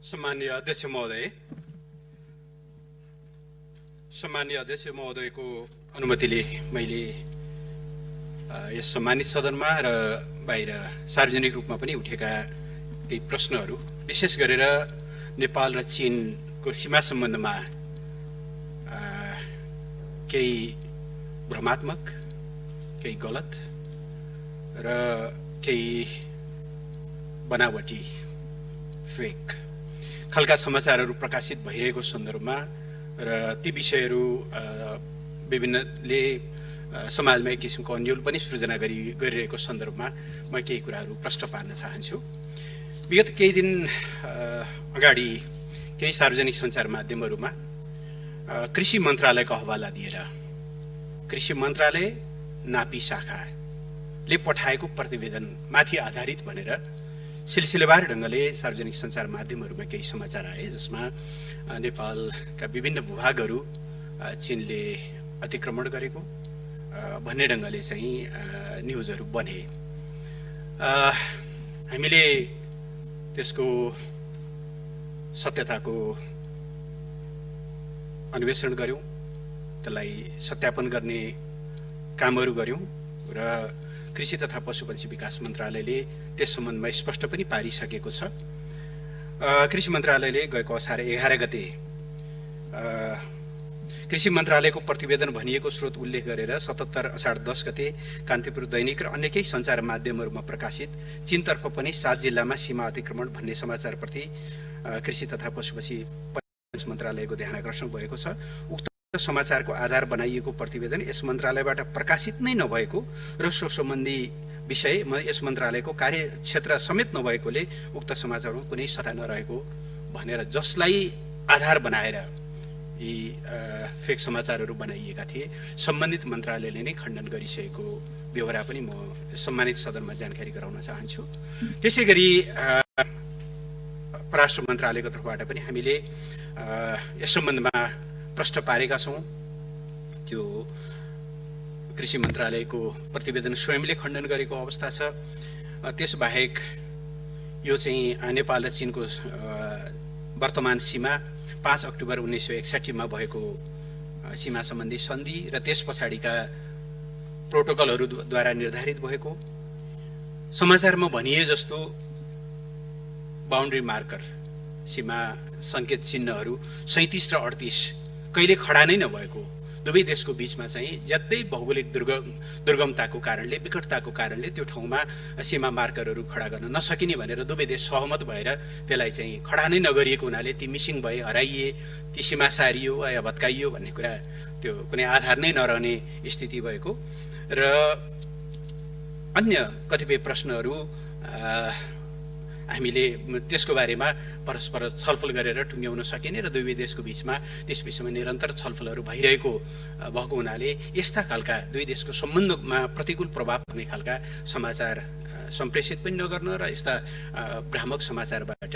सम्माननीय अध्यक्ष महोदयको अनुमतिले मैले यस सम्मानित सदनमा र बाहिर सार्वजनिक रूपमा पनि उठेका केही प्रश्नहरू विशेष गरेर नेपाल र चीनको सीमा सम्बन्धमा केही भ्रमात्मक, केही गलत र केही बनावटी फेक खालका समाचारहरू प्रकाशित भइरहेको सन्दर्भमा र ती विषयहरू विभिन्नले समाजमा एक किसिमको अन्यल पनि सृजना गरिरहेको सन्दर्भमा म केही कुराहरू प्रश्न पार्न चाहन्छु। विगत केही दिन अगाडि केही सार्वजनिक सञ्चार माध्यमहरूमा कृषि मन्त्रालयको हवाला दिएर कृषि मन्त्रालय नापी शाखाले पठाएको प्रतिवेदनमाथि आधारित भनेर सिलसिलेवार ढङ्गले सार्वजनिक सञ्चार माध्यमहरूमा केही समाचार आए, जसमा नेपालका विभिन्न भूभागहरू चीनले अतिक्रमण गरेको भन्ने ढङ्गले चाहिँ न्युजहरू बने। हामीले त्यसको सत्यताको अन्वेषण गर्यौं, त्यसलाई सत्यापन गर्ने कामहरू गर्यौं र कृषि तथा पशुपन्छी विकास मन्त्रालयले त्यस सम्बन्धमा स्पष्ट पनि पारिसकेको छ। कृषि मन्त्रालयले गएको असार 11 गते कृषि मन्त्रालयको प्रतिवेदन भनिएको स्रोत उल्लेख गरेर 77 असार 10 गते कान्तिपुर दैनिक र अन्य केही सञ्चार माध्यमहरूमा प्रकाशित चीनतर्फ पनि 7 जिल्लामा सीमा अतिक्रमण भन्ने समाचारप्रति कृषि तथा पशुपन्छी मन्त्रालयको ध्यानाकर्षण भएको छ। उक्त समाचारको आधार बनाइएको प्रतिवेदन यस मन्त्रालयबाट प्रकाशित नै नभएको र सो सम्बन्धी विषय यस मन्त्रालयको कार्यक्षेत्र समेत नभएकोले उक्त समाचारमा कुनै सत्ता नरहेको भनेर जसलाई आधार बनाएर यी फेक समाचारहरू बनाइएका थिए, सम्बन्धित मन्त्रालयले नै खण्डन गरिसकेको व्यवहार पनि म सम्मानित सदनमा जानकारी गराउन चाहन्छु। त्यसैगरी परराष्ट्र मन्त्रालयको तर्फबाट पनि हामीले यस सम्बन्धमा प्रश्न पारेका छौं। त्यो कृषि मन्त्रालयको प्रतिवेदन स्वयंले खण्डन गरेको अवस्था छ। त्यसबाहेक यो चाहिँ नेपाल र चीनको वर्तमान सीमा 5 अक्टोबर 1961 मा भएको सीमा सम्बन्धी सन्धि र त्यस पछाडिका प्रोटोकलहरूद्वारा निर्धारित भएको समाचारमा भनिए जस्तो बाउन्ड्री मार्कर सीमा संकेत चिन्हहरू 37 र 38 कहिले खडा नै नभएको, दुवै देशको बीचमा चाहिँ ज्यादै भौगोलिक दुर्गमताको कारणले, विकटताको कारणले त्यो ठाउँमा सीमा मार्करहरू खडा गर्न नसकिने भनेर दुवै देश सहमत भएर त्यसलाई चाहिँ खडा नै नगरिएको हुनाले ती मिसिङ भए, हराइए, ती सीमा सारियो या भत्काइयो भन्ने कुरा त्यो कुनै आधार नै नरहने स्थिति भएको र अन्य कतिपय प्रश्नहरू हामीले त्यसको बारेमा परस्पर छलफल गरेर टुङ्ग्याउन सकिने र दुवै देशको बीचमा त्यस विषयमा निरन्तर छलफलहरू भएको हुनाले यस्ता खालका दुई देशको सम्बन्धमा प्रतिकूल प्रभाव पर्ने खालका समाचार सम्प्रेषित पनि नगर्न र यस्ता भ्रामक समाचारबाट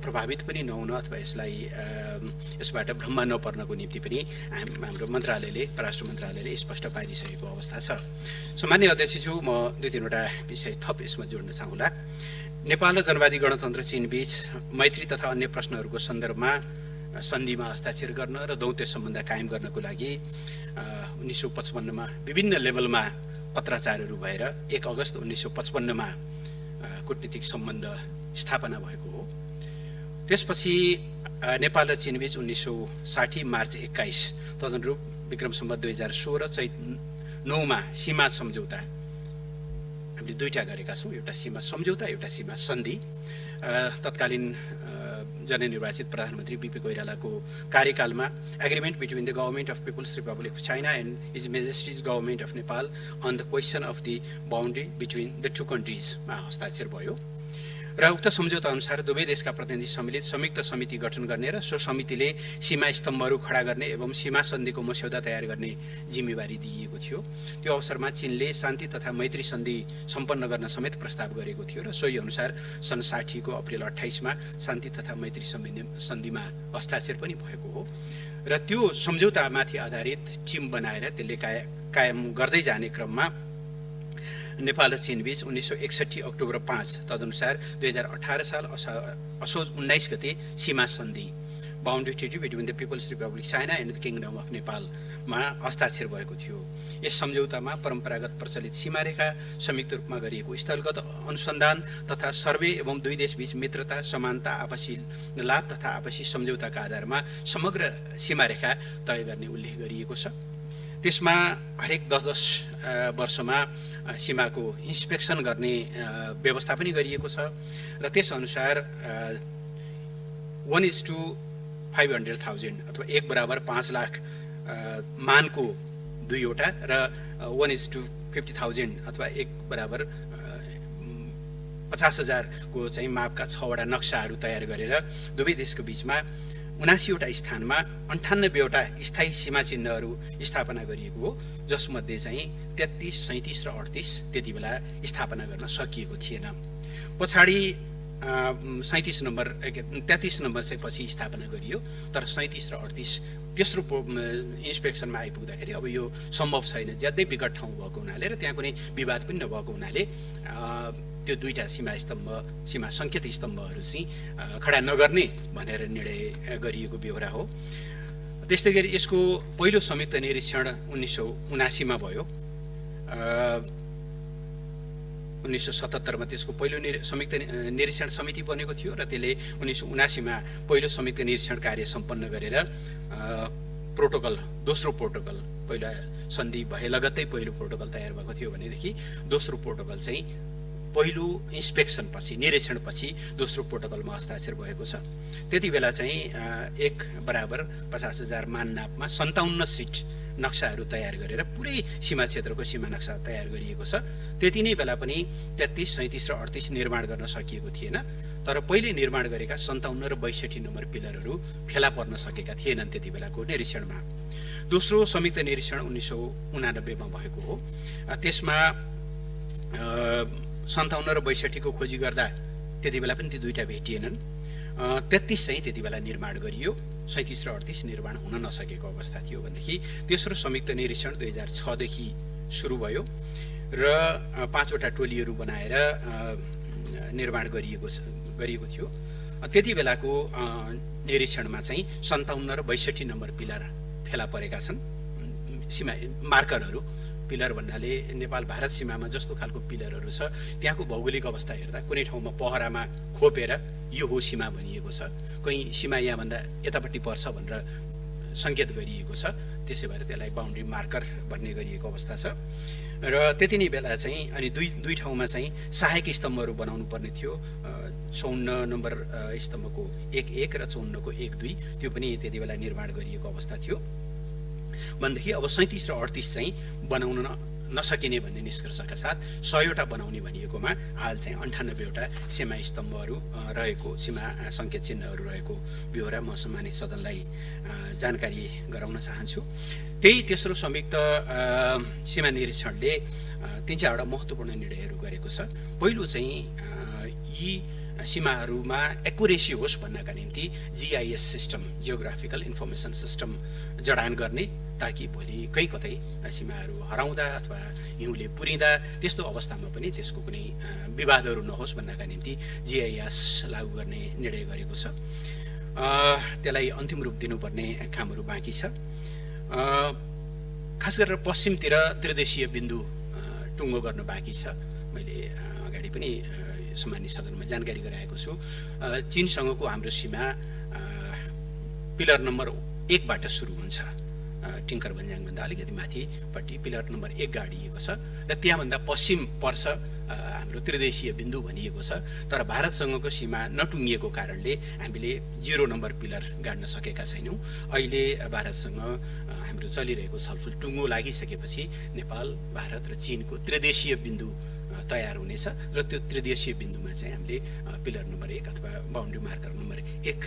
प्रभावित पनि नहुन अथवा यसबाट भ्रममा नपर्नको निम्ति पनि हाम्रो मन्त्रालयले, परराष्ट्र मन्त्रालयले स्पष्ट पारिसकेको अवस्था छ। सामान्य अध्यक्षज्यू, म 2-3 विषय थप यसमा जोड्न चाहन्छु। नेपाल र जनवादी गणतन्त्र चीन बीच मैत्री तथा अन्य प्रश्नहरूको सन्दर्भमा सन्धिमा हस्ताक्षर गर्न र दौत्य सम्बन्ध कायम गर्नको लागि 1955 मा विभिन्न लेभलमा पत्राचारहरू भएर 1 अगस्त 1955 मा कूटनीतिक सम्बन्ध स्थापना भएको हो। त्यसपछि नेपाल र चीन बीच 1960 मार्च 21 तदनुरूप विक्रम सम्वत 2016 चैत 9 मा सीमा सम्झौता हामीले 2टा गरेका छौं, एउटा सीमा सम्झौता, एउटा सीमा सन्धि। तत्कालीन जननिर्वाचित प्रधानमन्त्री बीपी कोइरालाको कार्यकालमा agreement between the government of People's Republic of China and His Majesty's government of Nepal on the question of the boundary between the 2 कन्ट्रिजमा हस्ताक्षर भयो र उक्त सम्झौता अनुसार दुवै देशका प्रतिनिधि सम्मिलित संयुक्त समिति गठन गर्ने र सो समितिले सीमा स्तम्भहरू खडा गर्ने एवं सीमा सन्धिको मस्यौदा तयार गर्ने जिम्मेवारी दिइएको थियो। त्यो अवसरमा चीनले शान्ति तथा मैत्री सन्धि सम्पन्न गर्न समेत प्रस्ताव गरेको थियो र सोही अनुसार सन् 60 को अप्रिल 28 मा शान्ति तथा मैत्री सन्धिमा हस्ताक्षर पनि भएको हो र त्यो सम्झौतामाथि आधारित टिम बनाएर त्यसले कायम गर्दै जाने क्रममा नेपाल र चीन बीच 1961 अक्टोबर 5 तदनुसार 2018 साल असोज 19 गते सीमा सन्धि boundary treaty between the People's Republic China and the Kingdom of नेपालमा हस्ताक्षर भएको थियो। यस सम्झौतामा परम्परागत प्रचलित सीमारेखा, संयुक्त रूपमा गरिएको स्थलगत अनुसन्धान तथा सर्वे एवं दुई देशबीच मित्रता, समानता, आपसी लाभ तथा आपसी सम्झौताका आधारमा समग्र सीमारेखा तय गर्ने उल्लेख गरिएको छ। त्यसमा हरेक 10-10 वर्षमा सीमाको इन्स्पेक्सन गर्ने व्यवस्था पनि गरिएको छ र त्यसअनुसार 1:500,000 अथवा 1 बराबर 5 लाख मानको 2 वटा र 1:50,000 अथवा 1 बराबर 50,000 को चाहिँ मापका 6 वटा नक्साहरू तयार गरेर दुवै देशको बीचमा 79 वटा स्थानमा 98 वटा स्थायी सीमा चिन्हहरू स्थापना गरिएको हो, जसमध्ये चाहिँ 33, 37 र 38 त्यति बेला स्थापना गर्न सकिएको थिएन। पछाडि 33 नम्बर चाहिँ पछि स्थापना गरियो, तर 37 र 38 तेस्रो इन्स्पेक्सनमा आइपुग्दाखेरि अब यो सम्भव छैन, ज्यादै विकट ठाउँ भएको हुनाले र त्यहाँ कुनै विवाद पनि नभएको हुनाले त्यो दुईटा सीमा सङ्केत स्तम्भहरू चाहिँ खडा नगर्ने भनेर निर्णय गरिएको बेहोरा हो। त्यस्तै गरी यसको पहिलो संयुक्त निरीक्षण 1979 मा भयो। 1977 मा त्यसको पहिलो संयुक्त निरीक्षण समिति बनेको थियो र त्यसले 1979 मा पहिलो संयुक्त निरीक्षण कार्य सम्पन्न गरेर दोस्रो प्रोटोकल, पहिला सन्धि भए लगत्तै पहिलो प्रोटोकल तयार भएको थियो भनेदेखि दोस्रो प्रोटोकल चाहिँ पहिलो इन्स्पेक्सन पछि, निरीक्षण पछि दोस्रो प्रोटोकलमा हस्ताक्षर भएको छ। त्यति बेला चाहिँ 1 बराबर 50,000 माननापमा 57 सिट नक्साहरू तयार गरेर पुरै सीमा क्षेत्रको सीमा नक्सा तयार गरिएको छ। त्यति नै बेला पनि 33, 37 र 38 निर्माण गर्न सकिएको थिएन, तर पहिले निर्माण गरेका 57 र 62 नम्बर पिलरहरू फेला पर्न सकेका थिएनन् त्यति बेलाको निरीक्षणमा। दोस्रो संयुक्त निरीक्षण 1989 मा भएको हो। त्यसमा 57 र 62 को खोजी गर्दा त्यति बेला पनि ती दुईटा भेटिएनन्। 33 चाहिँ त्यति बेला निर्माण गरियो, 37 र 38 निर्माण हुन नसकेको अवस्था थियो भनेदेखि तेस्रो संयुक्त निरीक्षण 2006 देखि सुरु भयो र 5 वटा टोलीहरू बनाएर निर्माण गरिएको थियो। त्यति बेलाको निरीक्षणमा चाहिँ 57 र 62 नम्बर पिलर फेला परेका छन्। सीमा मार्करहरू, पिलर भन्नाले नेपाल भारत सीमामा जस्तो खालको पिलरहरू छ त्यहाँको भौगोलिक अवस्था हेर्दा कुनै ठाउँमा पहरामा खोपेर यो हो सीमा भनिएको छ, कहीँ सीमा यहाँभन्दा यतापट्टि पर्छ भनेर सङ्केत गरिएको छ, त्यसै भएर त्यसलाई बाउन्ड्री मार्कर भन्ने गरिएको अवस्था छ। र त्यति नै बेला चाहिँ अनि दुई ठाउँमा चाहिँ सहायक स्तम्भहरू बनाउनु पर्ने थियो। 54 नम्बर स्तम्भको 1-1 र 54 को 1-2 त्यो पनि त्यति बेला निर्माण गरिएको अवस्था थियो भनेदेखि अब 37 र 38 चाहिँ बनाउन नसकिने भन्ने निष्कर्षका साथ 100 वटा बनाउने भनिएकोमा हाल चाहिँ 98 वटा सीमा स्तम्भहरू रहेको, सीमा सङ्केत चिन्हहरू रहेको बेहोरा म सम्मानित सदनलाई जानकारी गराउन चाहन्छु। त्यही तेस्रो संयुक्त सीमा निरीक्षणले 3-4 वटा महत्त्वपूर्ण निर्णयहरू गरेको छ। पहिलो चाहिँ यी सीमाहरूमा एक्युरेसी होस् भन्नका निम्ति GIS system, geographical information system जडान गर्ने, ताकि भोलि कहीँ कतै सीमाहरू हराउँदा अथवा हिउँले पुरिँदा त्यस्तो अवस्थामा पनि त्यसको कुनै विवादहरू नहोस् भन्नका निम्ति GIS लागू गर्ने निर्णय गरेको छ। त्यसलाई अन्तिम रूप दिनुपर्ने कामहरू बाँकी छ। खास गरेर पश्चिमतिर त्रिदेशीय बिन्दु टुङ्गो गर्न बाँकी छ। मैले अगाडि पनि सम्मानित सदनमा जानकारी गराएको छु। चीनसँगको हाम्रो सीमा पिलर नम्बर 1 बाट सुरु हुन्छ। टिङ्कर भन्ज्याङभन्दा अलिकति माथिपट्टि पिलर नम्बर 1 गाडिएको छ र त्यहाँभन्दा पश्चिम पर्छ हाम्रो त्रिदेशीय बिन्दु भनिएको छ। तर भारतसँगको सीमा नटुङ्गिएको कारणले हामीले 0 नम्बर पिलर गाड्न सकेका छैनौँ। अहिले भारतसँग हाम्रो चलिरहेको छलफल टुङ्गो लागिसकेपछि नेपाल, भारत र चीनको त्रिदेशीय बिन्दु तयार हुनेछ र त्यो त्रिदेशीय बिन्दुमा चाहिँ हामीले पिलर नम्बर 1 अथवा बाउन्ड्री मार्कर नम्बर 1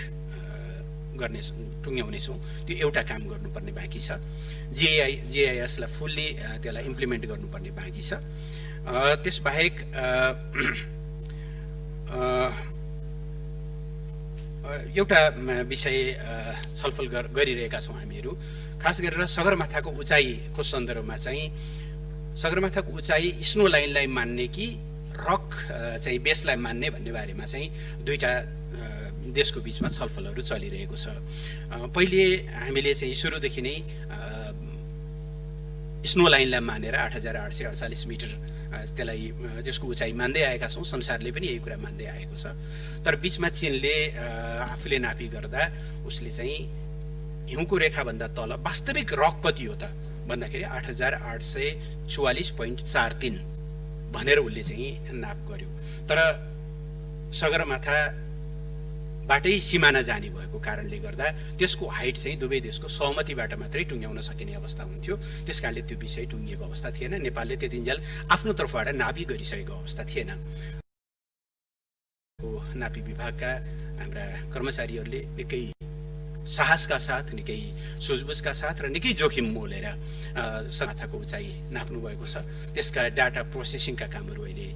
गर्ने टुङ्ग्याउनेछौँ। त्यो एउटा काम गर्नुपर्ने बाँकी छ। GIS-लाई फुल्ली त्यसलाई इम्प्लिमेन्ट गर्नुपर्ने बाँकी छ। त्यसबाहेक एउटा विषय छलफल गरिरहेका छौँ हामीहरू, खास गरेर सगरमाथाको उचाइको सन्दर्भमा चाहिँ सगरमाथाको उचाइ स्नो लाइनलाई मान्ने कि रक चाहिँ बेसलाई मान्ने भन्ने बारेमा चाहिँ दुईटा देशको बीचमा छलफलहरू चलिरहेको छ। पहिले हामीले चाहिँ सुरुदेखि नै स्नो लाइनलाई मानेर 8848 मिटर त्यसलाई त्यसको उचाइ मान्दै आएका छौँ। संसारले पनि यही कुरा मान्दै आएको छ। तर बीचमा चीनले आफूले नापी गर्दा उसले चाहिँ हिउँको रेखाभन्दा तल वास्तविक रक कति हो त भन्दाखेरि 8844.43 भनेर उसले चाहिँ नाप गर्यो। तर सगरमाथाबाटै सिमाना जाने भएको कारणले गर्दा त्यसको हाइट चाहिँ दुवै देशको सहमतिबाट मात्रै टुङ्ग्याउन सकिने अवस्था हुन्थ्यो। त्यसकारणले त्यो विषय टुङ्गिएको अवस्था थिएन। नेपालले त्यतिन्जेल आफ्नो तर्फबाट नापी गरिसकेको अवस्था थिएन। नापी विभागका हाम्रा कर्मचारीहरूले निकै साहसका साथ, निकै सुझबुझका साथ र निकै जोखिम मोलेर सगरमाथाको उचाइ नाप्नु भएको छ। त्यसका डाटा प्रोसेसिङका कामहरू अहिले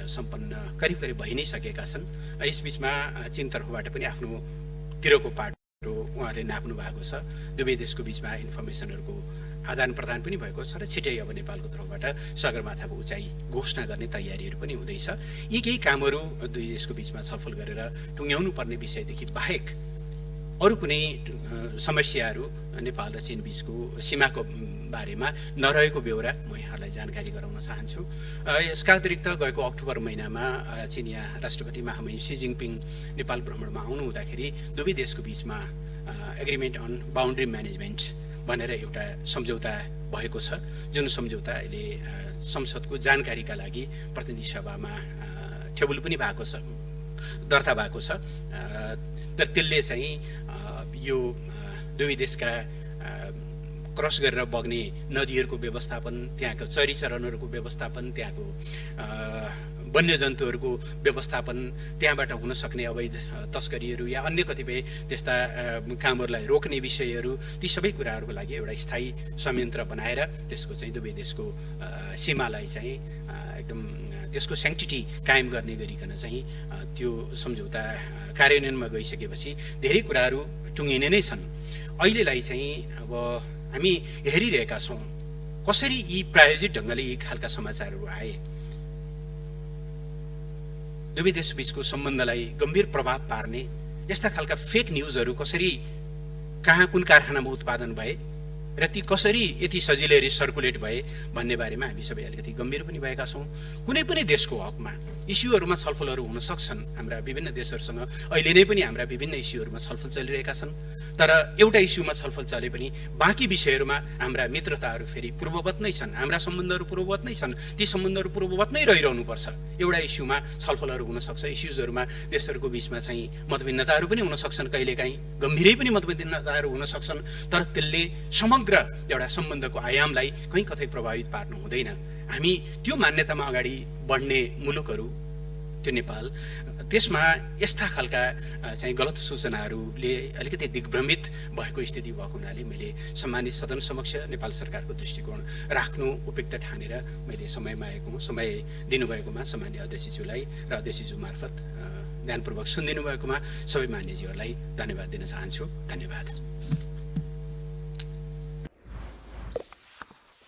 सम्पन्न करिब भइ नै सकेका छन्। यसबीचमा चीन तर्फबाट पनि आफ्नो तिरको पाटो उहाँले नाप्नु भएको छ। दुवै देशको बीचमा इन्फर्मेसनहरूको आदान प्रदान पनि भएको छ र छिटै अब नेपालको तर्फबाट सगरमाथाको उचाइ घोषणा गर्ने तयारीहरू पनि हुँदैछ। यी केही कामहरू दुई देशको बीचमा छलफल गरेर टुङ्ग्याउनु पर्ने विषयदेखि बाहेक अरू कुनै समस्याहरू नेपाल र चीन बीचको सीमाको बारेमा नरहेको बेहोरा म यहाँहरूलाई जानकारी गराउन चाहन्छु। यसका अतिरिक्त गएको अक्टोबर महिनामा चिनिया राष्ट्रपति महामहिम सी जिङपिङ नेपाल भ्रमणमा आउनु हुँदाखेरि दुवै देशको बीचमा एग्रिमेन्ट अन बाउन्ड्री म्यानेजमेन्ट भनेर एउटा सम्झौता भएको छ, जुन सम्झौता अहिले संसदको जानकारीका लागि प्रतिनिधि सभामा टेबल पनि भएको छ, दर्ता भएको छ। तर त्यसले चाहिँ यो दुवै देशका क्रस गरेर बग्ने नदीहरूको व्यवस्थापन, त्यहाँको चरीचरणहरूको व्यवस्थापन, त्यहाँको वन्यजन्तुहरूको व्यवस्थापन, त्यहाँबाट हुन सक्ने अवैध तस्करीहरू या अन्य कतिपय त्यस्ता कामहरूलाई रोक्ने विषयहरू, ती सबै कुराहरूको लागि एउटा स्थायी संयन्त्र बनाएर त्यसको चाहिँ दुवै देशको सीमालाई चाहिँ एकदम त्यसको स्याङ्क्टिटी कायम गर्ने गरिकन चाहिँ त्यो सम्झौता कार्यान्वयनमा गइसकेपछि धेरै कुराहरू टुङ्गिने नै छन्। अहिलेलाई चाहिँ अब हामी हेरिरहेका छौँ कसरी यी प्रायोजित ढङ्गले यी खालका समाचारहरू आए, दुवै देश बीचको सम्बन्धलाई गम्भीर प्रभाव पार्ने यस्ता खालका फेक न्युजहरू कसरी कहाँ कुन कारखानामा उत्पादन भए र ती कसरी यति सजिलै सर्कुलेट भए भन्ने बारेमा हामी सबै अलिकति गम्भीर पनि भएका छौँ। कुनै पनि देशको हकमा इस्युहरूमा छलफलहरू हुन सक्छन्। हाम्रा विभिन्न देशहरूसँग अहिले नै पनि हाम्रा विभिन्न इस्युहरूमा छलफल चलिरहेका छन्। तर एउटा इस्युमा छलफल चले पनि बाँकी विषयहरूमा हाम्रा मित्रताहरू फेरि पूर्ववत नै छन्, हाम्रा सम्बन्धहरू पूर्ववत नै छन्। ती सम्बन्धहरू पूर्ववत नै रहिरहनुपर्छ। एउटा इस्युमा छलफलहरू हुन सक्छ, इस्युजहरूमा देशहरूको बीचमा चाहिँ मतभिन्नताहरू पनि हुन सक्छन्, कहिलेकाहीँ गम्भीरै पनि मतभिन्नताहरू हुन सक्छन्। तर त्यसले समग्र एउटा सम्बन्धको आयामलाई कहीँ कतै प्रभावित पार्नु हुँदैन। हामी त्यो मान्यतामा अगाडि बढ्ने मुलुकहरू, त्यो नेपाल, त्यसमा यस्ता खालका चाहिँ गलत सूचनाहरूले अलिकति दिग्भ्रमित भएको स्थिति भएको हुनाले मैले सम्मानित सदन समक्ष नेपाल सरकारको दृष्टिकोण राख्नु उपयुक्त ठानेर मैले समय दिनुभएकोमा सम्मान्य अध्यक्षज्यूलाई र अध्यक्षज्यू मार्फत ध्यानपूर्वक सुनिदिनु भएकोमा सबै मान्यज्यूहरूलाई धन्यवाद दिन चाहन्छु। धन्यवाद।